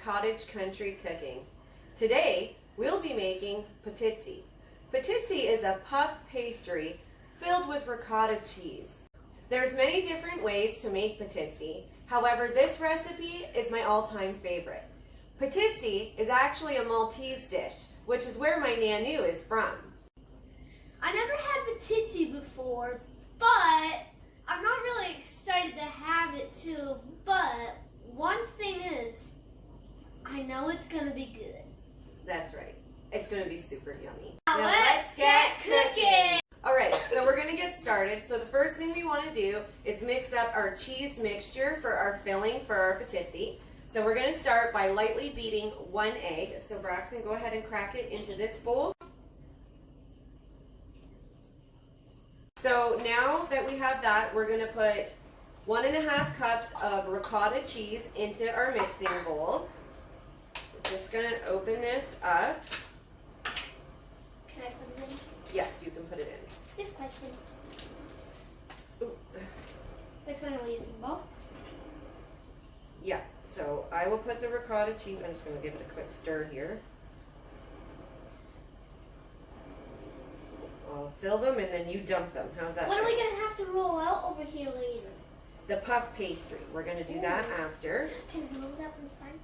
cottage country cooking. Today, we'll be making potitsi. Potitsi is a puff pastry filled with ricotta cheese. There's many different ways to make potitsi. However, this recipe is my all-time favorite. Potitsi is actually a Maltese dish, which is where my nanu is from. I never had potitsi before, but I'm not really excited to have it too. But one thing is, I know it's gonna be good. That's right. It's gonna be super yummy. Now let's get cooking! Alright, so we're gonna get started. So the first thing we wanna do is mix up our cheese mixture for our filling for our potitsi. So we're gonna start by lightly beating 1 egg. So Braxton, go ahead and crack it into this bowl. So now that we have that, we're going to put 1.5 cups of ricotta cheese into our mixing bowl. We're just going to open this up. Can I put it in? Yes, you can put it in. This question. Ooh. Which one are we using? Both? Yeah, so I will put the ricotta cheese. I'm just going to give it a quick stir here. I'll fill them and then you dump them. How's that? What are we going to have to roll out over here later? The puff pastry. We're going to do that after. Can I roll it up inside?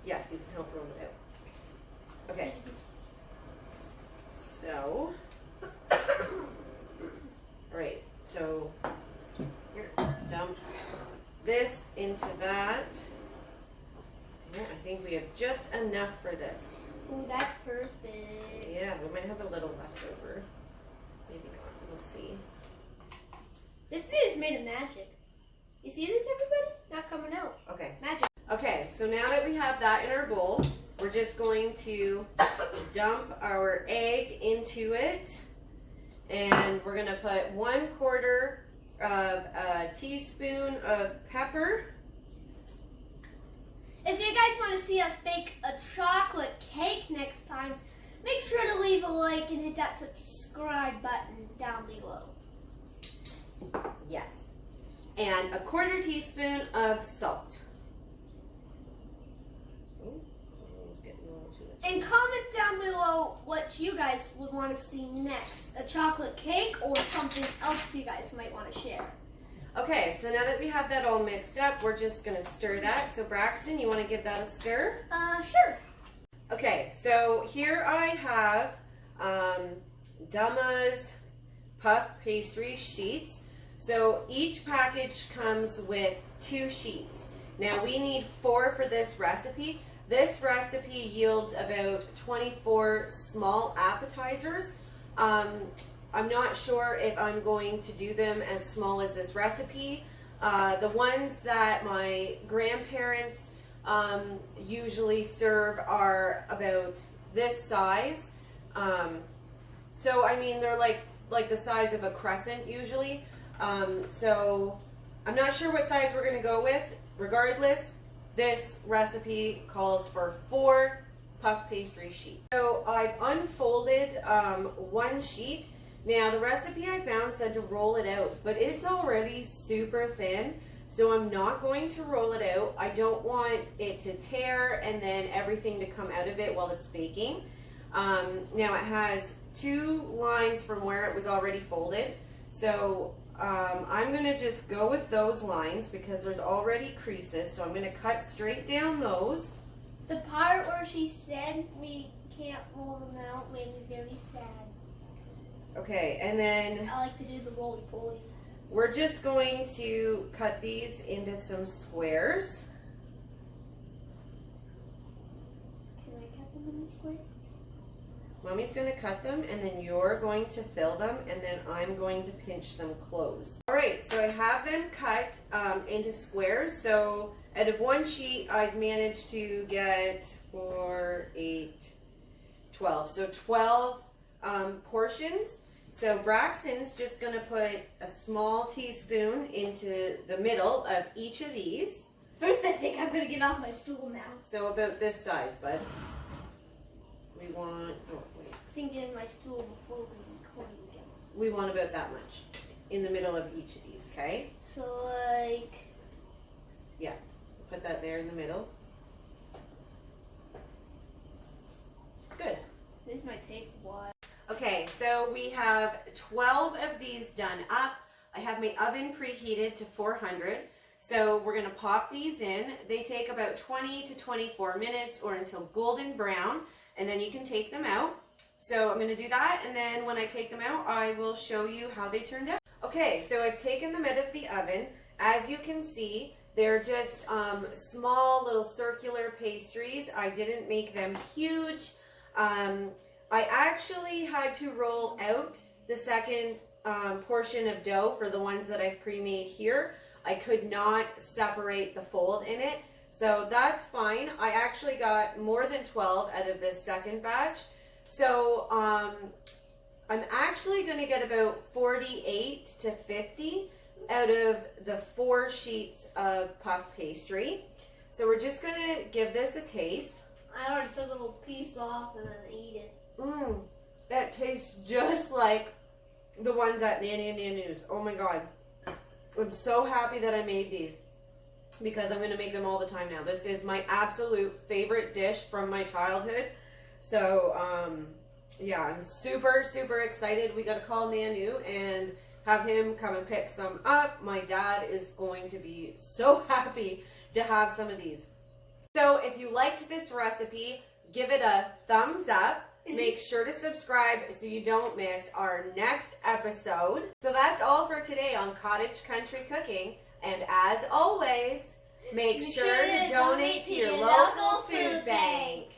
Yes, you can help roll it out. Okay. So, alright, so here, dump this into that. Yeah, I think we have just enough for this. Oh, that's perfect. Yeah, we might have a little left over. Maybe not. We'll see. This thing is made of magic. You see this, everybody? Not coming out. Okay. Magic. Okay, so now that we have that in our bowl, we're just going to dump our egg into it. And we're going to put 1/4 of a teaspoon of pepper. If you guys want to see us bake a chocolate cake next time, make sure to leave a like and hit that subscribe button down below. Yes. And 1/4 teaspoon of salt. Oh, it's getting a little too much. And comment down below what you guys would want to see next. A chocolate cake or something else you guys might want to share. Okay, so now that we have that all mixed up, we're just going to stir that. So Braxton, you want to give that a stir? Sure. Okay, so here I have Dama's puff pastry sheets. So each package comes with 2 sheets. Now we need 4 for this recipe. This recipe yields about 24 small appetizers. I'm not sure if I'm going to do them as small as this recipe. The ones that my grandparents usually serve are about this size. So I mean they're like the size of a crescent usually. So I'm not sure what size we're going to go with. Regardless, this recipe calls for 4 puff pastry sheets. So I've unfolded 1 sheet. Now the recipe I found said to roll it out, but it's already super thin, so I'm not going to roll it out. I don't want it to tear and then everything to come out of it while it's baking. Now it has 2 lines from where it was already folded, so I'm going to just go with those lines because there's already creases, so I'm going to cut straight down those. The part where she said we can't roll them out made me very sad. Okay, and then I like to do the roly-poly. we're just going to cut these into some squares. Can I cut them in this way? Mommy's going to cut them, and then you're going to fill them, and then I'm going to pinch them closed. Alright, so I have them cut into squares. So out of 1 sheet, I've managed to get 4, 8, 12. So 12 portions. So Braxton's just going to put a small teaspoon into the middle of each of these. First, I think I'm going to get off my stool now. So about this size, bud. We want, oh wait. Thinking my stool before we record again. We want about that much in the middle of each of these, okay? So like... Yeah, put that there in the middle. So we have 12 of these done up. I have my oven preheated to 400. So we're going to pop these in. They take about 20 to 24 minutes or until golden brown, and then you can take them out. So I'm going to do that, and then when I take them out, I will show you how they turned out. Okay, so I've taken them out of the oven. As you can see, they're just small little circular pastries. I didn't make them huge. I actually had to roll out the second portion of dough for the ones that I've pre-made here. I could not separate the fold in it, so that's fine. I actually got more than 12 out of this second batch. So I'm actually going to get about 48 to 50 out of the 4 sheets of puff pastry. So we're just going to give this a taste. I already took a little piece off and then eat it. That tastes just like the ones at Nanny and Nanu's. Oh my god. I'm so happy that I made these because I'm going to make them all the time now. This is my absolute favorite dish from my childhood. So, yeah, I'm super, super excited. We got to call Nanu and have him come and pick some up. My dad is going to be so happy to have some of these. So if you liked this recipe, give it a thumbs up. Make sure to subscribe so you don't miss our next episode. So that's all for today on Cottage Country Cooking. And as always, make sure to donate to your local food bank.